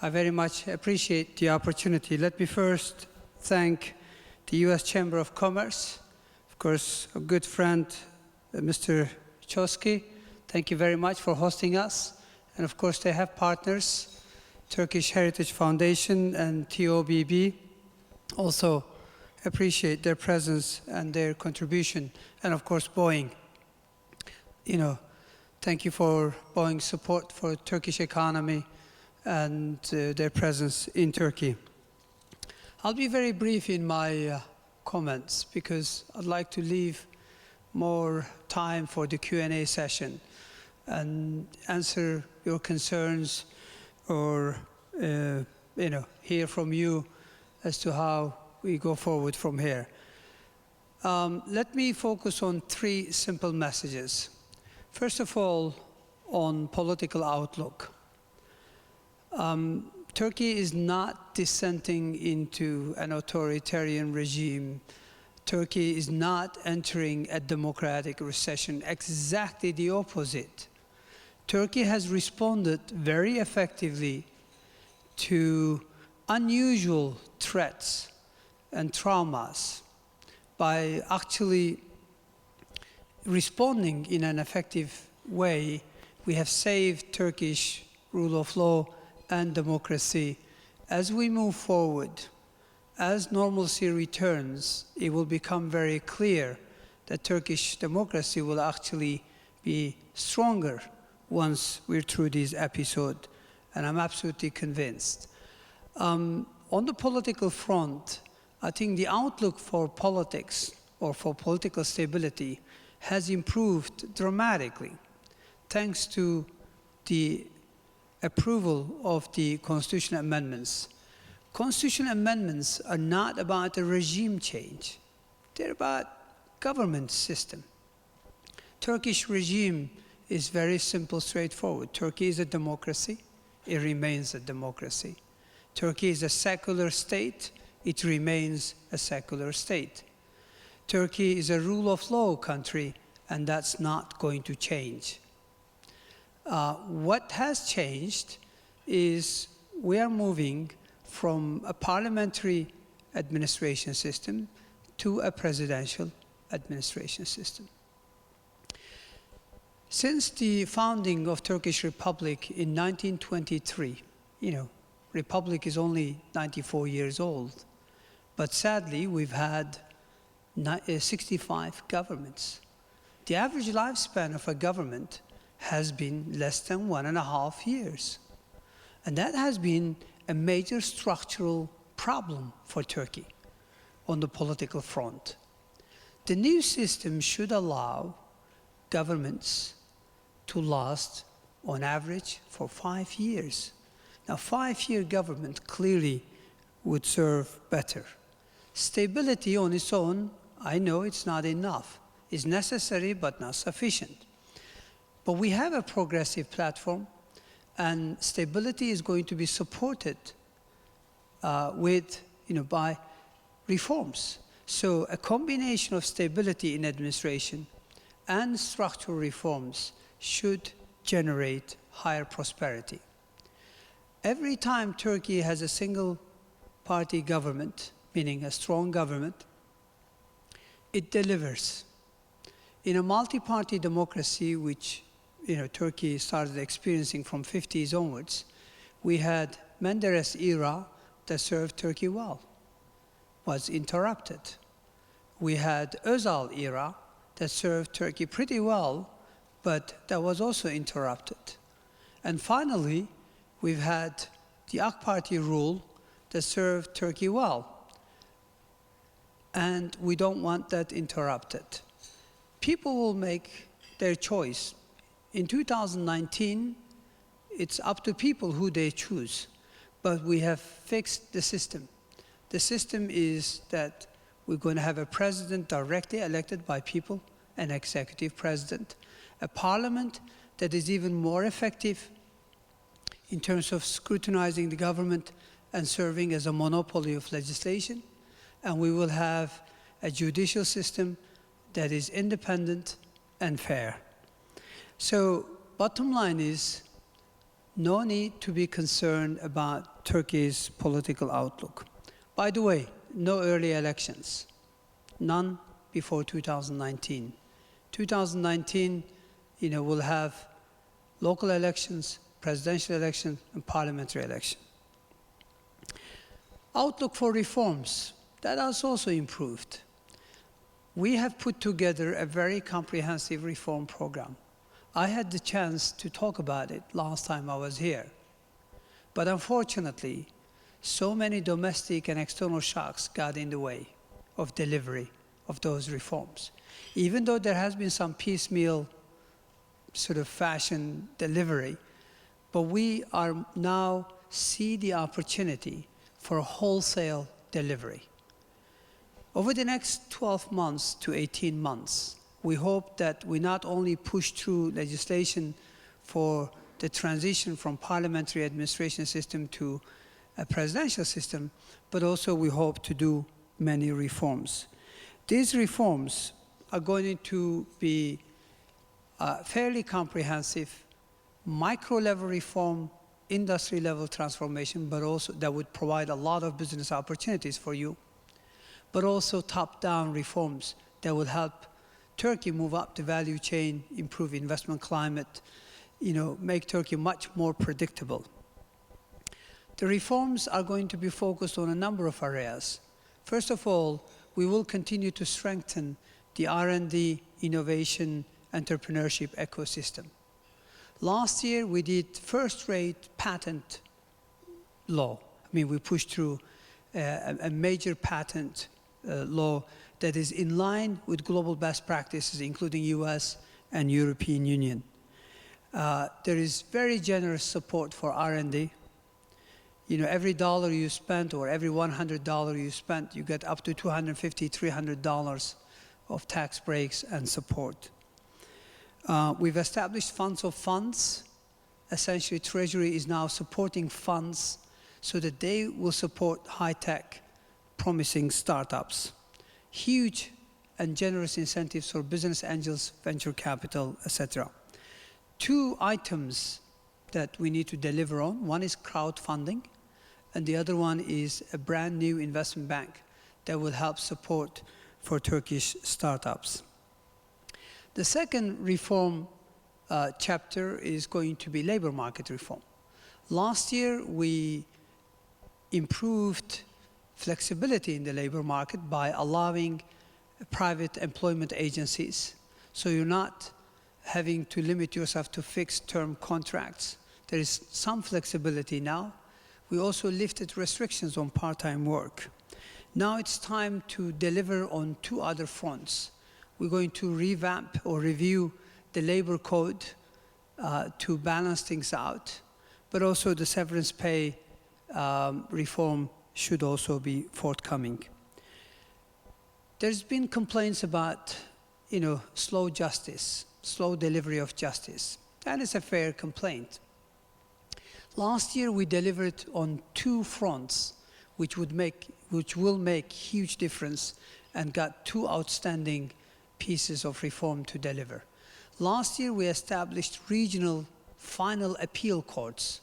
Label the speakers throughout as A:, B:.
A: I very much appreciate the opportunity. Let me first thank the U.S. Chamber of Commerce, of course, a good friend, Mr. Chosky. Thank you very much for hosting us. And of course, they have partners, Turkish Heritage Foundation and TOBB. Also appreciate their presence and their contribution. And of course, Boeing. Thank you for Boeing's support for Turkish economy and their presence in Turkey. I'll be very brief in my comments because I'd like to leave more time for the Q&A session and answer your concerns or hear from you as to how we go forward from here. Let me focus on three simple messages. First of all, on political outlook. Turkey is not descending into an authoritarian regime. Turkey is not entering a democratic recession, exactly the opposite. Turkey has responded very effectively to unusual threats and traumas by actually responding in an effective way. We have saved Turkish rule of law and democracy. As we move forward, as normalcy returns, it will become very clear that Turkish democracy will actually be stronger once we're through this episode, and I'm absolutely convinced. On the political front, I think the outlook for politics or for political stability has improved dramatically thanks to the approval of the constitutional amendments. Constitutional amendments are not about a regime change. They're about government system. Turkish regime is very simple, straightforward. Turkey is a democracy. It remains a democracy. Turkey is a secular state. It remains a secular state. Turkey is a rule of law country, and that's not going to change. What has changed is we are moving from a parliamentary administration system to a presidential administration system. Since the founding of Turkish Republic in 1923, Republic is only 94 years old, but sadly we've had 65 governments. The average lifespan of a government has been less than 1.5 years. And that has been a major structural problem for Turkey on the political front. The new system should allow governments to last on average for 5 years. Now, 5-year government clearly would serve better. Stability on its own, I know it's not enough. It's necessary but not sufficient. But we have a progressive platform, and stability is going to be supported by reforms. So a combination of stability in administration and structural reforms should generate higher prosperity. Every time Turkey has a single-party government, meaning a strong government, it delivers. In a multi-party democracy, which Turkey started experiencing from 50s onwards, we had Menderes era that served Turkey well, was interrupted. We had Özal era that served Turkey pretty well, but that was also interrupted. And finally, we've had the AK Party rule that served Turkey well. And we don't want that interrupted. People will make their choice. In 2019, it's up to people who they choose. But we have fixed the system. The system is that we're going to have a president directly elected by people, an executive president, a parliament that is even more effective in terms of scrutinizing the government and serving as a monopoly of legislation. And we will have a judicial system that is independent and fair. So bottom line is, no need to be concerned about Turkey's political outlook. By the way, no early elections, none before 2019. 2019, we'll have local elections, presidential election, and parliamentary election. Outlook for reforms, that has also improved. We have put together a very comprehensive reform program. I had the chance to talk about it last time I was here. But unfortunately, so many domestic and external shocks got in the way of delivery of those reforms. Even though there has been some piecemeal sort of fashion delivery, but we are now see the opportunity for a wholesale delivery. Over the next 12 months to 18 months, we hope that we not only push through legislation for the transition from parliamentary administration system to a presidential system, but also we hope to do many reforms. These reforms are going to be fairly comprehensive, micro-level reform, industry-level transformation, but also that would provide a lot of business opportunities for you, but also top-down reforms that will help Turkey move up the value chain, improve investment climate, make Turkey much more predictable. The reforms are going to be focused on a number of areas. First of all, we will continue to strengthen the R&D, innovation, entrepreneurship ecosystem. Last year, we did first-rate patent law. We pushed through a major patent law that is in line with global best practices, including US and European Union. There is very generous support for R&D. Every dollar you spend or every $100 you spent, you get up to $250, $300 of tax breaks and support. We've established funds of funds. Essentially, Treasury is now supporting funds so that they will support high-tech, promising startups. Huge and generous incentives for business angels, venture capital, etc. Two items that we need to deliver on. One is crowdfunding, and the other one is a brand new investment bank that will help support for Turkish startups. The second reform chapter is going to be labor market reform. Last year, we improved flexibility in the labor market by allowing private employment agencies. So you're not having to limit yourself to fixed-term contracts. There is some flexibility now. We also lifted restrictions on part-time work. Now it's time to deliver on two other fronts. We're going to revamp or review the labor code to balance things out, but also the severance pay reform should also be forthcoming. There's been complaints about, slow justice, slow delivery of justice. That is a fair complaint. Last year, we delivered on two fronts, which will make huge difference, and got two outstanding pieces of reform to deliver. Last year, we established regional final appeal courts.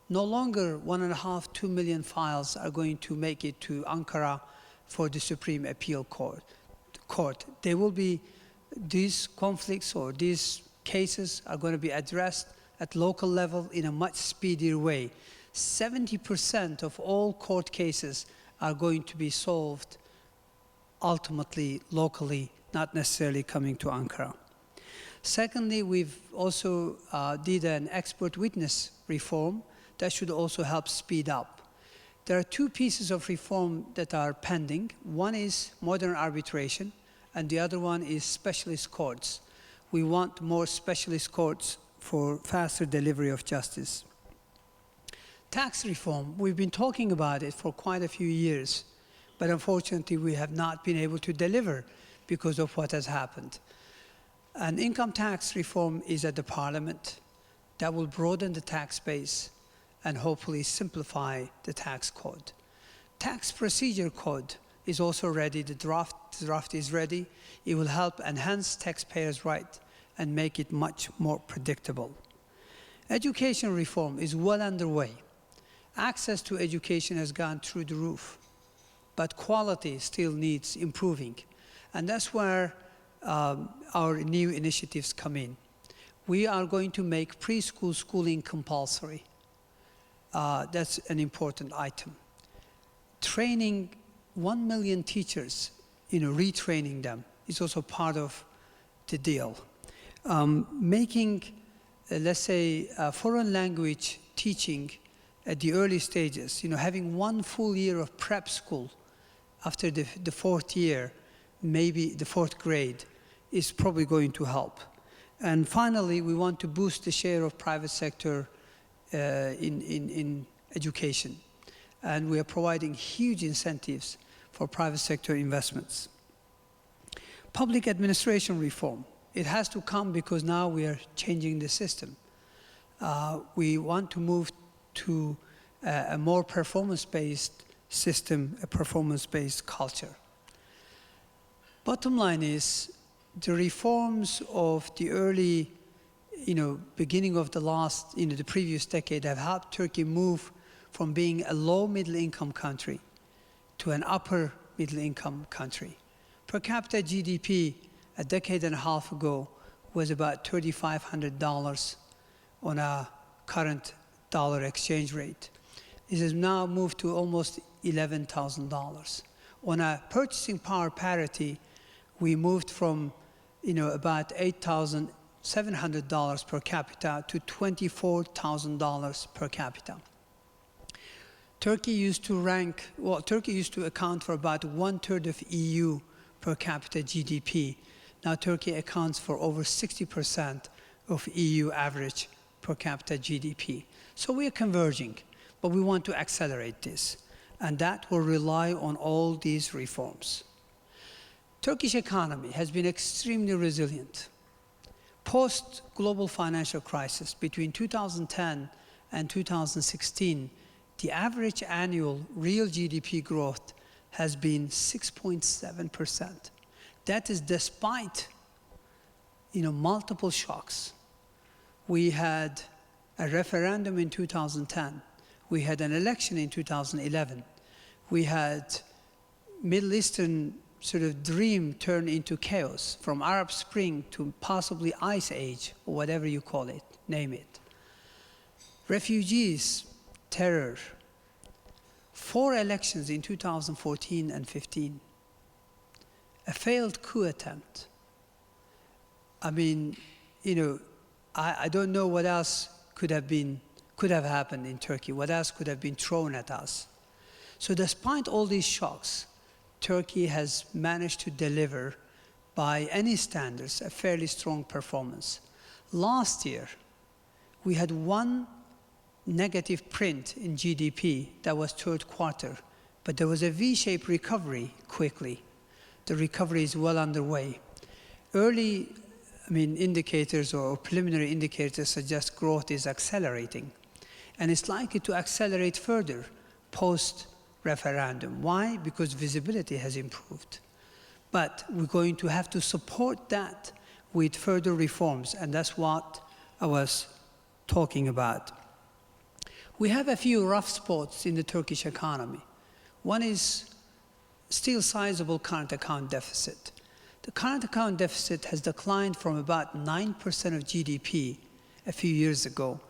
A: No longer 1.5, 2 million files are going to make it to Ankara for the Supreme Appeal Court. These conflicts or these cases are going to be addressed at local level in a much speedier way. 70% of all court cases are going to be solved ultimately locally, not necessarily coming to Ankara. Secondly, we've also did an expert witness reform that should also help speed up. There are two pieces of reform that are pending. One is modern arbitration, and the other one is specialist courts. We want more specialist courts for faster delivery of justice. Tax reform, we've been talking about it for quite a few years, but unfortunately we have not been able to deliver because of what has happened. An income tax reform is at the Parliament that will broaden the tax base and hopefully simplify the tax code. Tax procedure code is also ready. The draft is ready. It will help enhance taxpayers' rights and make it much more predictable. Education reform is well underway. Access to education has gone through the roof, but quality still needs improving. And that's where our new initiatives come in. We are going to make preschool schooling compulsory. That's an important item. Training 1 million teachers, retraining them is also part of the deal. Making, let's say, foreign language teaching at the early stages, having 1 full year of prep school after the 4th year, maybe the 4th grade, is probably going to help. And finally, we want to boost the share of private sector in education. And we are providing huge incentives for private sector investments. Public administration reform. It has to come because now we are changing the system. We want to move to a more performance-based system, a performance-based culture. Bottom line is, the reforms of the early, beginning of the previous decade have helped Turkey move from being a low middle income country to an upper middle income country. Per capita GDP a decade and a half ago was about $3,500 on a current dollar exchange rate. It has now moved to almost $11,000. On a purchasing power parity, we moved from about $8,700 per capita to $24,000 per capita. Turkey used to account for about 1/3 of EU per capita GDP. Now Turkey accounts for over 60% of EU average per capita GDP. So we are converging, but we want to accelerate this, and that will rely on all these reforms. Turkish economy has been extremely resilient. Post-global financial crisis, between 2010 and 2016, the average annual real GDP growth has been 6.7%. That is despite multiple shocks. We had a referendum in 2010. We had an election in 2011. We had Middle Eastern sort of dream turn into chaos, from Arab Spring to possibly Ice Age, or whatever you call it, name it. Refugees, terror. 4 elections in 2014 and 15. A failed coup attempt. I mean, I don't know what else could have happened in Turkey, what else could have been thrown at us. So despite all these shocks, Turkey has managed to deliver, by any standards, a fairly strong performance. Last year, we had 1 negative print in GDP, that was 3rd quarter, but there was a V-shaped recovery quickly. The recovery is well underway. Early indicators or preliminary indicators suggest growth is accelerating, and it's likely to accelerate further post-referendum. Why? Because visibility has improved. But we're going to have to support that with further reforms, and that's what I was talking about. We have a few rough spots in the Turkish economy. One is still sizable current account deficit. The current account deficit has declined from about 9% of GDP a few years ago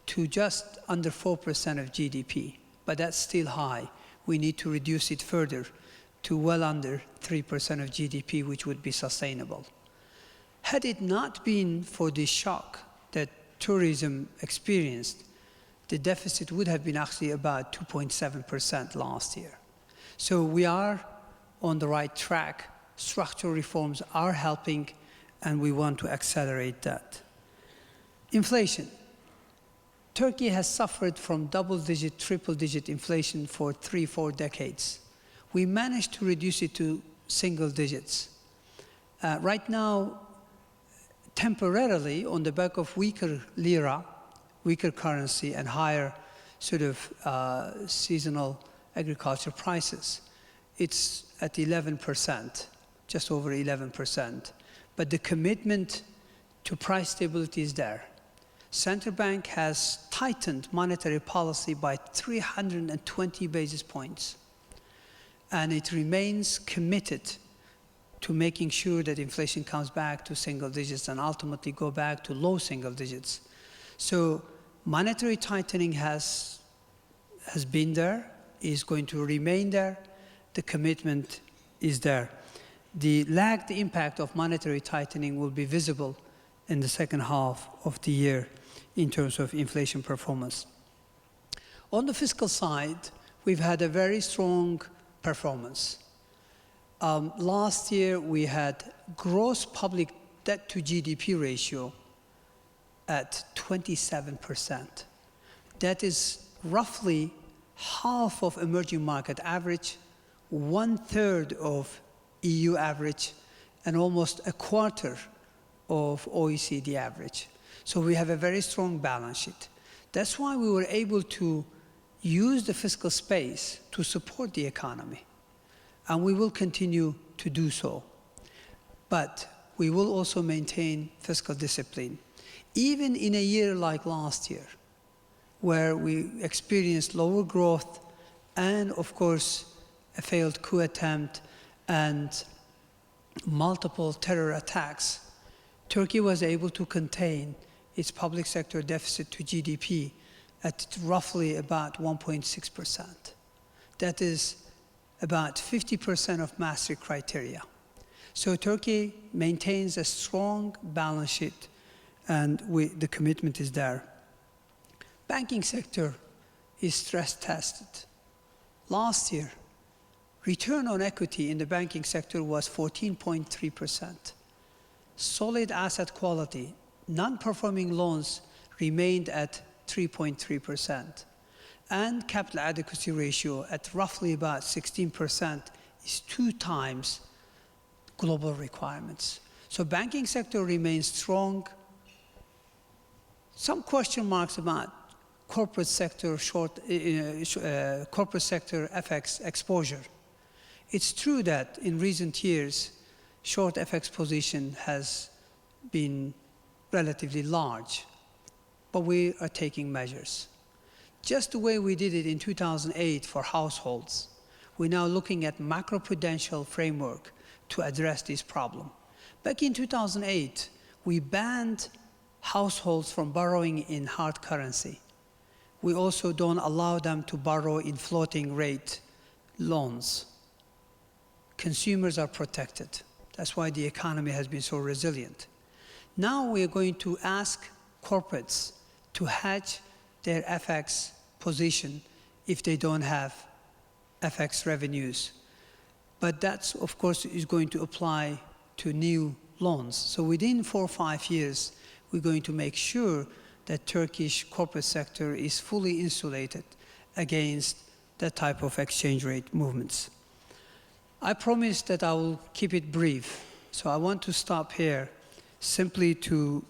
A: to just under 4% of GDP, but that's still high. We need to reduce it further to well under 3% of GDP, which would be sustainable. Had it not been for the shock that tourism experienced, the deficit would have been actually about 2.7% last year. So we are on the right track. Structural reforms are helping, and we want to accelerate that. Inflation. Turkey has suffered from double-digit, triple-digit inflation for 3-4 decades. We managed to reduce it to single digits. Right now, temporarily, on the back of weaker lira, weaker currency, and higher sort of seasonal agriculture prices, it's at 11%, just over 11%. But the commitment to price stability is there. Central Bank has tightened monetary policy by 320 basis points. And it remains committed to making sure that inflation comes back to single digits and ultimately go back to low single digits. So monetary tightening has been there, is going to remain there. The commitment is there. The lagged impact of monetary tightening will be visible in the second half of the year in terms of inflation performance. On the fiscal side, we've had a very strong performance. Last year, we had gross public debt to GDP ratio at 27%. That is roughly half of emerging market average, 1/3 of EU average, and almost a quarter of OECD average. So we have a very strong balance sheet. That's why we were able to use the fiscal space to support the economy. And we will continue to do so. But we will also maintain fiscal discipline. Even in a year like last year, where we experienced lower growth and, of course, a failed coup attempt and multiple terror attacks, Turkey was able to contain its public sector deficit to GDP at roughly about 1.6%. That is about 50% of Maastricht criteria. So Turkey maintains a strong balance sheet, and the commitment is there. Banking sector is stress tested. Last year, return on equity in the banking sector was 14.3%. Solid asset quality, non-performing loans remained at 3.3%. And capital adequacy ratio at roughly about 16% is 2 times global requirements. So banking sector remains strong. Some question marks about corporate sector corporate sector FX exposure. It's true that in recent years, short FX position has been relatively large, but we are taking measures. Just the way we did it in 2008 for households, we're now looking at macroprudential framework to address this problem. Back in 2008, we banned households from borrowing in hard currency. We also don't allow them to borrow in floating rate loans. Consumers are protected. That's why the economy has been so resilient. Now we are going to ask corporates to hedge their FX position if they don't have FX revenues. But that's, of course, is going to apply to new loans. So within 4 or 5 years, we're going to make sure that Turkish corporate sector is fully insulated against that type of exchange rate movements. I promised that I will keep it brief, so I want to stop here simply to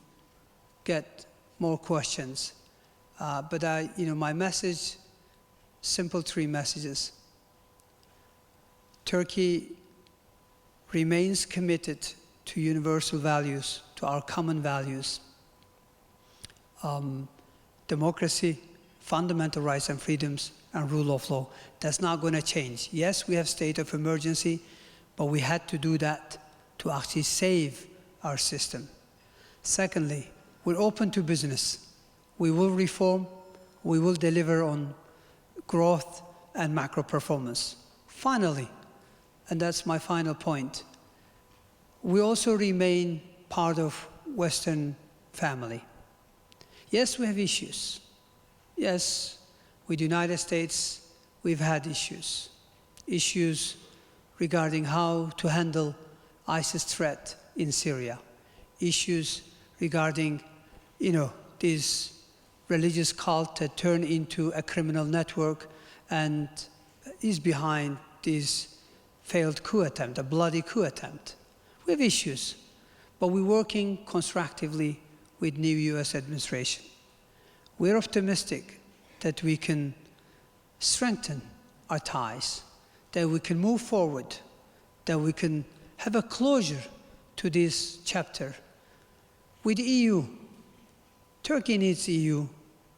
A: get more questions. But my message, simple 3 messages. Turkey remains committed to universal values, to our common values. Democracy, fundamental rights and freedoms, and rule of law. That's not going to change. Yes, we have state of emergency, but we had to do that to actually save our system. Secondly, we're open to business. We will reform, we will deliver on growth and macro performance. Finally, and that's my final point, we also remain part of Western family. Yes, we have issues. Yes, with the United States, we've had issues. Issues regarding how to handle ISIS threat in Syria. Issues regarding, this religious cult that turned into a criminal network and is behind this failed coup attempt, a bloody coup attempt. We have issues, but we're working constructively with new US administration. We're optimistic that we can strengthen our ties, that we can move forward, that we can have a closure to this chapter. With the EU, Turkey needs EU,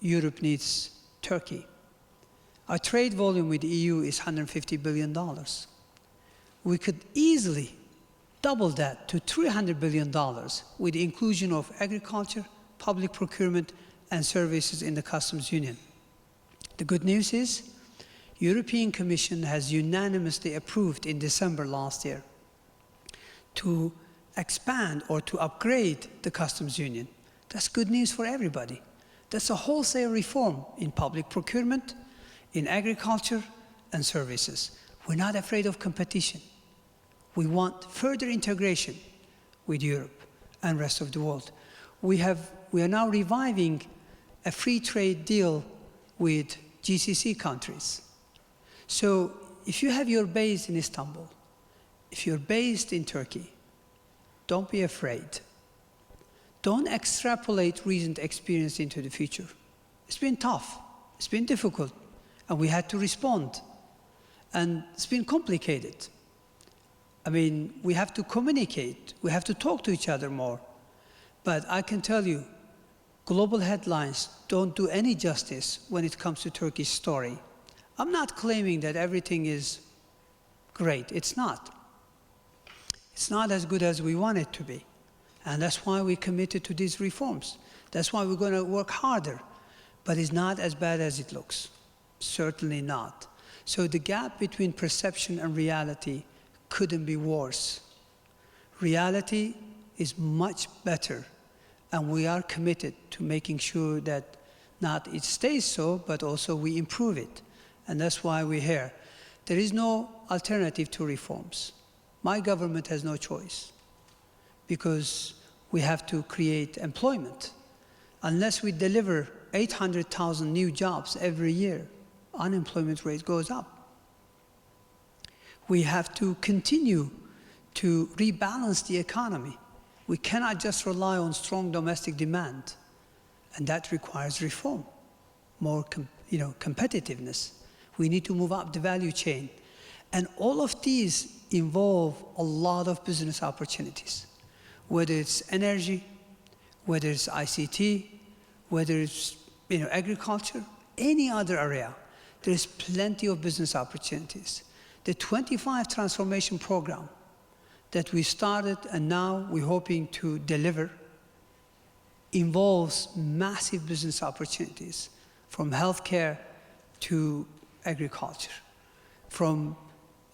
A: Europe needs Turkey. Our trade volume with the EU is $150 billion. We could easily double that to $300 billion with the inclusion of agriculture, public procurement, and services in the customs union. The good news is, European Commission has unanimously approved in December last year to expand or to upgrade the customs union. That's good news for everybody. That's a wholesale reform in public procurement, in agriculture, and services. We're not afraid of competition. We want further integration with Europe and rest of the world. We are now reviving a free trade deal with GCC countries. So if you have your base in Istanbul, if you're based in Turkey, don't be afraid. Don't extrapolate recent experience into the future. It's been tough, it's been difficult, and we had to respond. And it's been complicated. I mean, we have to communicate, we have to talk to each other more. But I can tell you, global headlines don't do any justice when it comes to Turkish story. I'm not claiming that everything is great. It's not. It's not as good as we want it to be. And that's why we committed to these reforms. That's why we're going to work harder. But it's not as bad as it looks. Certainly not. So the gap between perception and reality couldn't be worse. Reality is much better, and we are committed to making sure that not it stays so, but also we improve it. And that's why we're here. There is no alternative to reforms. My government has no choice, because we have to create employment. Unless we deliver 800,000 new jobs every year, unemployment rate goes up. We have to continue to rebalance the economy. We cannot just rely on strong domestic demand, and that requires reform, more competitiveness. We need to move up the value chain. And all of these involve a lot of business opportunities, whether it's energy, whether it's ICT, whether it's agriculture, any other area. There's plenty of business opportunities. The 25 transformation program that we started and now we're hoping to deliver involves massive business opportunities, from healthcare to agriculture, from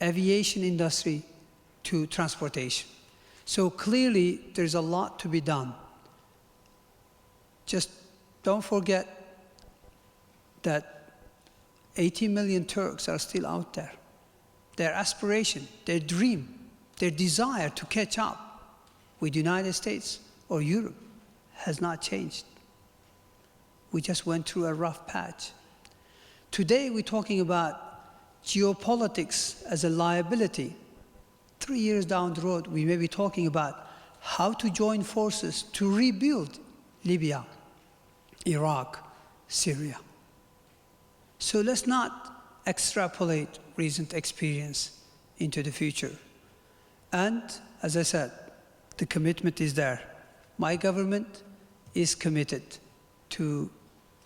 A: aviation industry to transportation. So clearly there's a lot to be done. Just don't forget that 80 million Turks are still out there. Their aspiration, their dream, their desire to catch up with the United States or Europe has not changed. We just went through a rough patch. Today we're talking about geopolitics as a liability. 3 years down the road, we may be talking about how to join forces to rebuild Libya, Iraq, Syria. So let's not extrapolate recent experience into the future. And as I said, the commitment is there. My government is committed to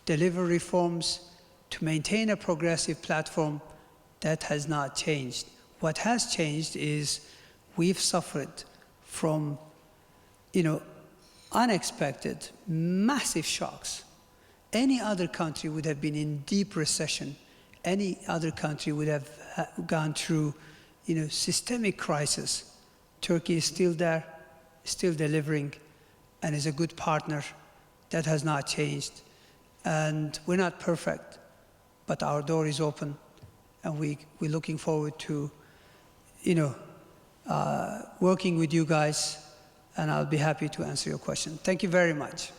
A: deliver reforms, to maintain a progressive platform. That has not changed. What has changed is we've suffered from, unexpected, massive shocks. Any other country would have been in deep recession. Any other country would have gone through, systemic crisis. Turkey is still there, still delivering, and is a good partner. That has not changed. And we're not perfect, but our door is open, and we're looking forward to, working with you guys, and I'll be happy to answer your question. Thank you very much.